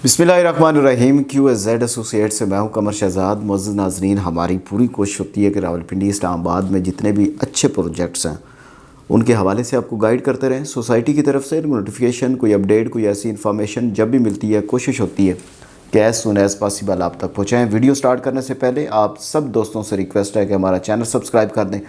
बिस्मिल्लाहिर्रहमानिर्रहीम। QZ associate से मैं हूं कमर शहजाद। मुअज़्ज़िज़ नाज़रीन, हमारी पूरी कोशिश होती है कि रावलपिंडी इस्लामाबाद में जितने भी अच्छे प्रोजेक्ट्स हैं उनके हवाले से आपको गाइड करते रहें। सोसाइटी की तरफ से नोटिफिकेशन, कोई अपडेट, कोई ऐसी इन्फॉर्मेशन जब भी मिलती है, कोशिश होती है कि एज़ सून एज़ पॉसिबल आप तक पहुँचाएँ। वीडियो स्टार्ट करने से पहले आप सब दोस्तों से रिक्वेस्ट है कि हमारा चैनल सब्सक्राइब कर दें,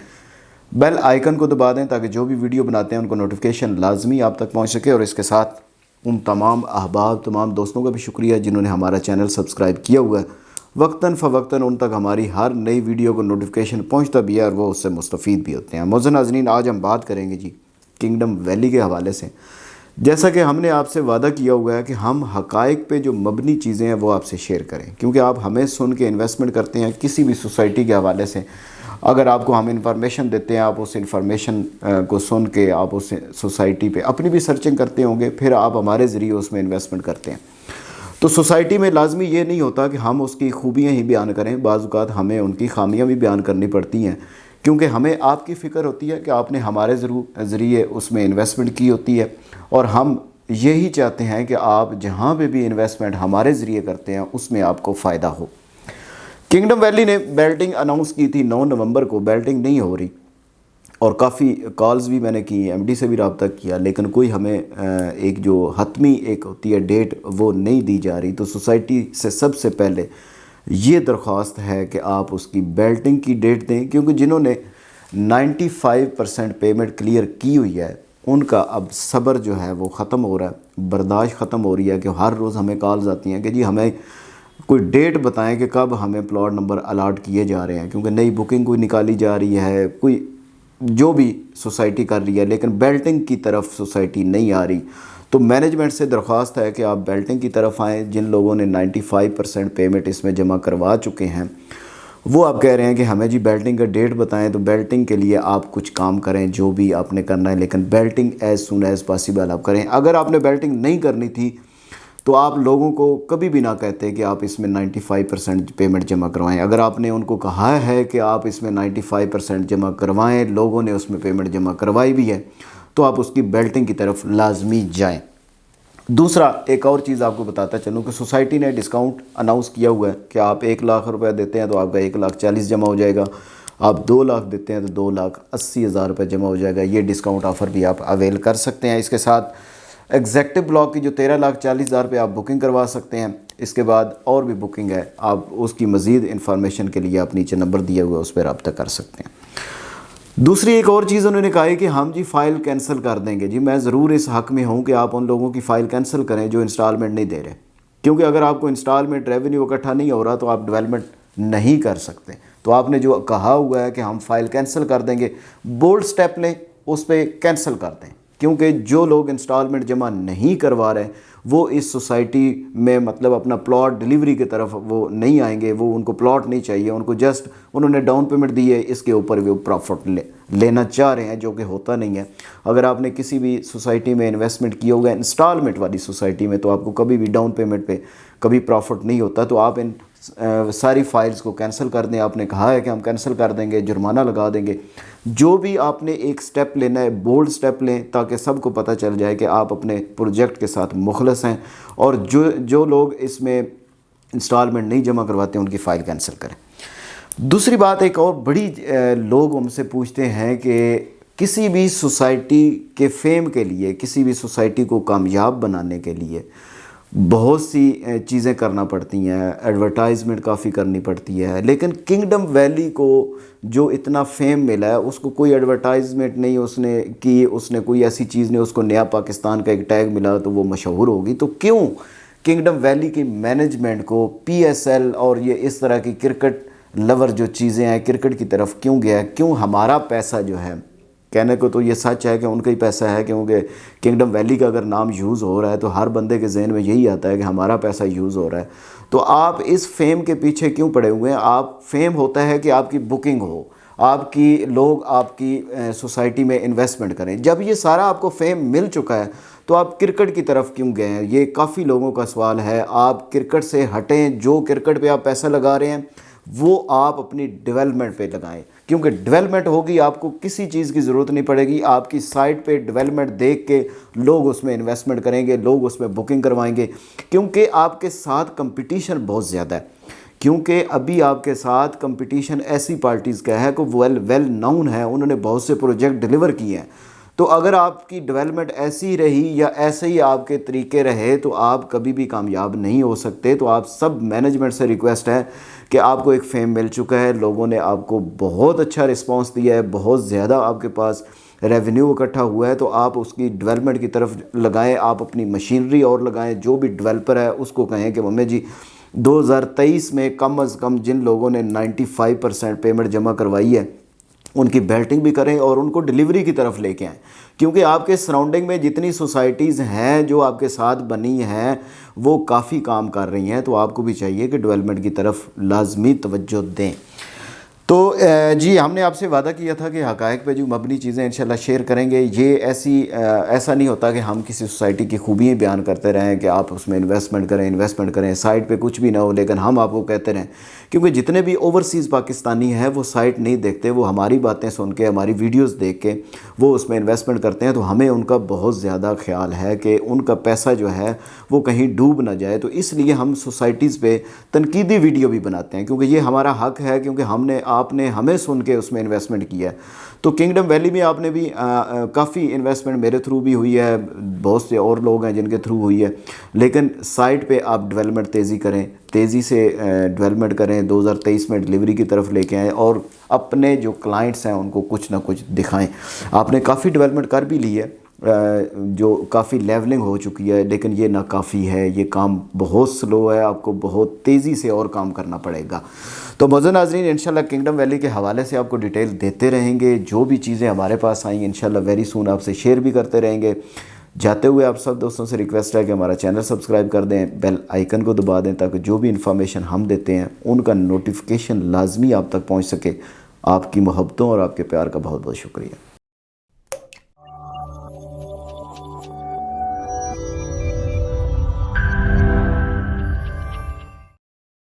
बेल आइकन को दबा दें ताकि जो भी वीडियो बनाते हैं उनको नोटिफिकेशन लाजमी आप तक पहुँच सके। और इसके साथ उन तमाम अहबाब, तमाम दोस्तों का भी शुक्रिया जिन्होंने हमारा चैनल सब्सक्राइब किया हुआ है। वक्तन फ़वक्तन उन तक हमारी हर नई वीडियो को नोटिफिकेशन पहुंचता भी है और वो उससे मुस्तफ़ीद भी होते हैं। मुअज़्ज़िज़ नाज़रीन, आज हम बात करेंगे जी किंगडम वैली के हवाले से। जैसा कि हमने आपसे वादा किया हुआ है कि हम हक़ाइक़ पे जो मबनी चीज़ें हैं वो आपसे शेयर करें, क्योंकि आप हमें सुन के इन्वेस्टमेंट करते हैं किसी भी सोसाइटी के हवाले से। अगर आपको हम इंफॉर्मेशन देते हैं, आप उस इंफॉर्मेशन को सुन के आप उस सोसाइटी पे अपनी भी सर्चिंग करते होंगे, फिर आप हमारे ज़रिए उसमें इन्वेस्टमेंट करते हैं। तो सोसाइटी में लाजमी ये नहीं होता कि हम उसकी खूबियाँ ही बयान करें, बाज़ औक़ात हमें उनकी खामियाँ भी बयान करनी पड़ती हैं, क्योंकि हमें आपकी फ़िक्र होती है कि आपने हमारे ज़रिए उसमें इन्वेस्टमेंट की होती है। और हम यही चाहते हैं कि आप जहाँ पे भी इन्वेस्टमेंट हमारे ज़रिए करते हैं उसमें आपको फ़ायदा हो। किंगडम वैली ने बेल्टिंग अनाउंस की थी 9 नवंबर को। बेल्टिंग नहीं हो रही और काफ़ी कॉल्स भी मैंने की, MD से भी रब्ता किया, लेकिन कोई हमें एक जो हतमी एक होती है डेट वो नहीं दी जा रही। तो सोसाइटी से सबसे पहले ये दरख्वास्त है कि आप उसकी बेल्टिंग की डेट दें, क्योंकि जिन्होंने 95% पेमेंट क्लियर की हुई है उनका अब सब्र जो है वो ख़त्म हो रहा है, बर्दाश्त ख़त्म हो रही है। कि हर रोज़ हमें कॉल्स आती हैं कि जी हमें कोई डेट बताएं कि कब हमें प्लॉट नंबर अलाट किए जा रहे हैं, क्योंकि नई बुकिंग कोई निकाली जा रही है, कोई जो भी सोसाइटी कर रही है, लेकिन बेल्टिंग की तरफ सोसाइटी नहीं आ रही। तो मैनेजमेंट से दरख्वास्त है कि आप बेल्टिंग की तरफ आएँ। जिन लोगों ने 95% पेमेंट इसमें जमा करवा चुके हैं वो आप कह रहे हैं कि हमें जी बेल्टिंग का डेट बताएं, तो बेल्टिंग के लिए आप कुछ काम करें जो भी आपने करना है, लेकिन Belting as soon as possible आप करें। अगर आपने बेल्टिंग नहीं करनी थी तो आप लोगों को कभी भी ना कहते कि आप इसमें 95% पेमेंट जमा करवाएं। अगर आपने उनको कहा है कि आप इसमें 95% जमा करवाएं, लोगों ने उसमें पेमेंट जमा करवाई भी है, तो आप उसकी बेल्टिंग की तरफ लाजमी जाएं। दूसरा, एक और चीज़ आपको बताता चलूँ कि सोसाइटी ने डिस्काउंट अनाउंस किया हुआ है कि आप 1 लाख रुपये देते हैं तो आपका 1,40,000 जमा हो जाएगा, आप 2 लाख देते हैं तो 2,80,000 रुपये जमा हो जाएगा। ये डिस्काउंट ऑफ़र भी आप अवेल कर सकते हैं। इसके साथ एग्जेक्टिव ब्लॉक की जो 13,40,000 रुपये आप बुकिंग करवा सकते हैं। इसके बाद और भी बुकिंग है, आप उसकी मज़ीद इन्फॉर्मेशन के लिए आप नीचे नंबर दिया हुआ है उस पर रब्ता कर सकते हैं। दूसरी एक और चीज़ उन्होंने कहा है कि हम जी फ़ाइल कैंसिल कर देंगे। जी मैं ज़रूर इस हक़ में हूँ कि आप उन लोगों की फ़ाइल कैंसिल करें जो इंस्टॉलमेंट नहीं दे रहे, क्योंकि अगर आपको इंस्टॉलमेंट रेवेन्यू इकट्ठा नहीं हो रहा तो आप डेवलपमेंट नहीं कर सकते। तो आपने जो कहा हुआ है कि हम फ़ाइल कैंसिल कर देंगे, बोल्ड स्टेप लें, उस पर कैंसिल कर दें, क्योंकि जो लोग इंस्टॉलमेंट जमा नहीं करवा रहे वो इस सोसाइटी में मतलब अपना प्लॉट डिलीवरी की तरफ वो नहीं आएंगे। वो उनको प्लॉट नहीं चाहिए, उनको जस्ट उन्होंने डाउन पेमेंट दी है, इसके ऊपर वो प्रॉफिट लेना चाह रहे हैं, जो कि होता नहीं है। अगर आपने किसी भी सोसाइटी में इन्वेस्टमेंट किया होगा इंस्टॉलमेंट वाली सोसाइटी में, तो आपको कभी भी डाउन पेमेंट पे कभी प्रॉफिट नहीं होता। तो आप इन सारी फाइल्स को कैंसिल कर दें। आपने कहा है कि हम कैंसिल कर देंगे, जुर्माना लगा देंगे। जो भी आपने एक स्टेप लेना है, बोल्ड स्टेप लें, ताकि सबको पता चल जाए कि आप अपने प्रोजेक्ट के साथ मुखलस हैं। और जो लोग इसमें इंस्टॉलमेंट नहीं जमा करवाते उनकी फ़ाइल कैंसिल करें। दूसरी बात, एक और बड़ी लोग हमसे पूछते हैं कि किसी भी सोसाइटी के फेम के लिए, किसी भी सोसाइटी को कामयाब बनाने के लिए बहुत सी चीज़ें करना पड़ती हैं, एडवर्टाइजमेंट काफ़ी करनी पड़ती है, लेकिन किंगडम वैली को जो इतना फेम मिला है उसको कोई एडवर्टाइजमेंट नहीं उसने की, उसने कोई ऐसी चीज़ नहीं, उसको नया पाकिस्तान का एक टैग मिला तो वो मशहूर होगी। तो क्यों किंगडम वैली की मैनेजमेंट को PSL और ये इस तरह की क्रिकेट लवर जो चीज़ें हैं क्रिकेट की तरफ क्यों गया है? क्यों हमारा पैसा जो है, कहने को तो ये सच है कि उनका ही पैसा है, क्योंकि किंगडम वैली का अगर नाम यूज़ हो रहा है तो हर बंदे के जहन में यही आता है कि हमारा पैसा यूज़ हो रहा है। तो आप इस फेम के पीछे क्यों पड़े हुए हैं? आप फेम होता है कि आपकी बुकिंग हो, आपकी लोग आपकी सोसाइटी में इन्वेस्टमेंट करें। जब ये सारा आपको फेम मिल चुका है तो आप क्रिकेट की तरफ क्यों गए हैं? ये काफ़ी लोगों का सवाल है। आप क्रिकेट से हटें, जो क्रिकेट पे आप पैसा लगा रहे हैं वो आप अपनी डेवलपमेंट पे लगाएं। کیونکہ ڈیولپمنٹ ہوگی آپ کو کسی چیز کی ضرورت نہیں پڑے گی. آپ کی سائٹ پہ ڈیولپمنٹ دیکھ کے لوگ اس میں انویسٹمنٹ کریں گے, لوگ اس میں بکنگ کروائیں گے, کیونکہ آپ کے ساتھ کمپٹیشن بہت زیادہ ہے. کیونکہ ابھی آپ کے ساتھ کمپٹیشن ایسی پارٹیز کا ہے کہ ویل ناؤن ہے, انہوں نے بہت سے پروجیکٹ ڈیلیور کیے ہیں. تو اگر آپ کی ڈیولپمنٹ ایسی رہی یا ایسے ہی آپ کے طریقے رہے تو آپ کبھی بھی کامیاب نہیں ہو سکتے. تو آپ سب مینجمنٹ سے ریکویسٹ ہے کہ آپ کو ایک فیم مل چکا ہے, لوگوں نے آپ کو بہت اچھا رسپانس دیا ہے, بہت زیادہ آپ کے پاس ریونیو اکٹھا ہوا ہے, تو آپ اس کی ڈیولپمنٹ کی طرف لگائیں. آپ اپنی مشینری اور لگائیں, جو بھی ڈیولپر ہے اس کو کہیں کہ ممی جی 2023 میں کم از کم جن لوگوں نے 95% پیمنٹ جمع کروائی ہے ان کی بیلٹنگ بھی کریں اور ان کو ڈیلیوری کی طرف لے کے آئیں. کیونکہ آپ کے سراؤنڈنگ میں جتنی سوسائٹیز ہیں جو آپ کے ساتھ بنی ہیں وہ کافی کام کر رہی ہیں, تو آپ کو بھی چاہیے کہ ڈیولپمنٹ کی طرف لازمی توجہ دیں. تو جی ہم نے آپ سے وعدہ کیا تھا کہ حقائق پہ جو مبنی چیزیں انشاءاللہ شیئر کریں گے. یہ ایسا نہیں ہوتا کہ ہم کسی سوسائٹی کی خوبیاں بیان کرتے رہیں کہ آپ اس میں انویسٹمنٹ کریں, سائٹ پہ کچھ بھی نہ ہو, لیکن ہم آپ کو کہتے رہیں. کیونکہ جتنے بھی اوورسیز پاکستانی ہیں وہ سائٹ نہیں دیکھتے, وہ ہماری باتیں سن کے, ہماری ویڈیوز دیکھ کے وہ اس میں انویسٹمنٹ کرتے ہیں. تو ہمیں ان کا بہت زیادہ خیال ہے کہ ان کا پیسہ جو ہے وہ کہیں ڈوب نہ جائے. تو اس لیے ہم سوسائٹیز پہ تنقیدی ویڈیو بھی بناتے ہیں, کیونکہ یہ ہمارا حق ہے, کیونکہ آپ نے ہمیں سن کے اس میں انویسٹمنٹ کیا ہے. تو کنگڈم ویلی میں آپ نے بھی کافی انویسٹمنٹ میرے تھرو بھی ہوئی ہے, بہت سے اور لوگ ہیں جن کے تھرو ہوئی ہے, لیکن سائٹ پہ آپ ڈیولپمنٹ تیزی سے ڈیولپمنٹ کریں, 2023 میں ڈیلیوری کی طرف لے کے آئیں اور اپنے جو کلائنٹس ہیں ان کو کچھ نہ کچھ دکھائیں. آپ نے کافی ڈیولپمنٹ کر بھی لی ہے, جو کافی لیولنگ ہو چکی ہے, لیکن یہ ناکافی ہے, یہ کام بہت سلو ہے, آپ کو بہت تیزی سے اور کام کرنا پڑے گا. تو معزز ناظرین انشاءاللہ کنگڈم ویلی کے حوالے سے آپ کو ڈیٹیل دیتے رہیں گے, جو بھی چیزیں ہمارے پاس آئیں انشاءاللہ ویری سون آپ سے شیئر بھی کرتے رہیں گے. جاتے ہوئے آپ سب دوستوں سے ریکویسٹ ہے کہ ہمارا چینل سبسکرائب کر دیں, بیل آئیکن کو دبا دیں تاکہ جو بھی انفارمیشن ہم دیتے ہیں ان کا نوٹیفیکیشن لازمی آپ تک پہنچ سکے. آپ کی محبتوں اور آپ کے پیار کا بہت بہت شکریہ.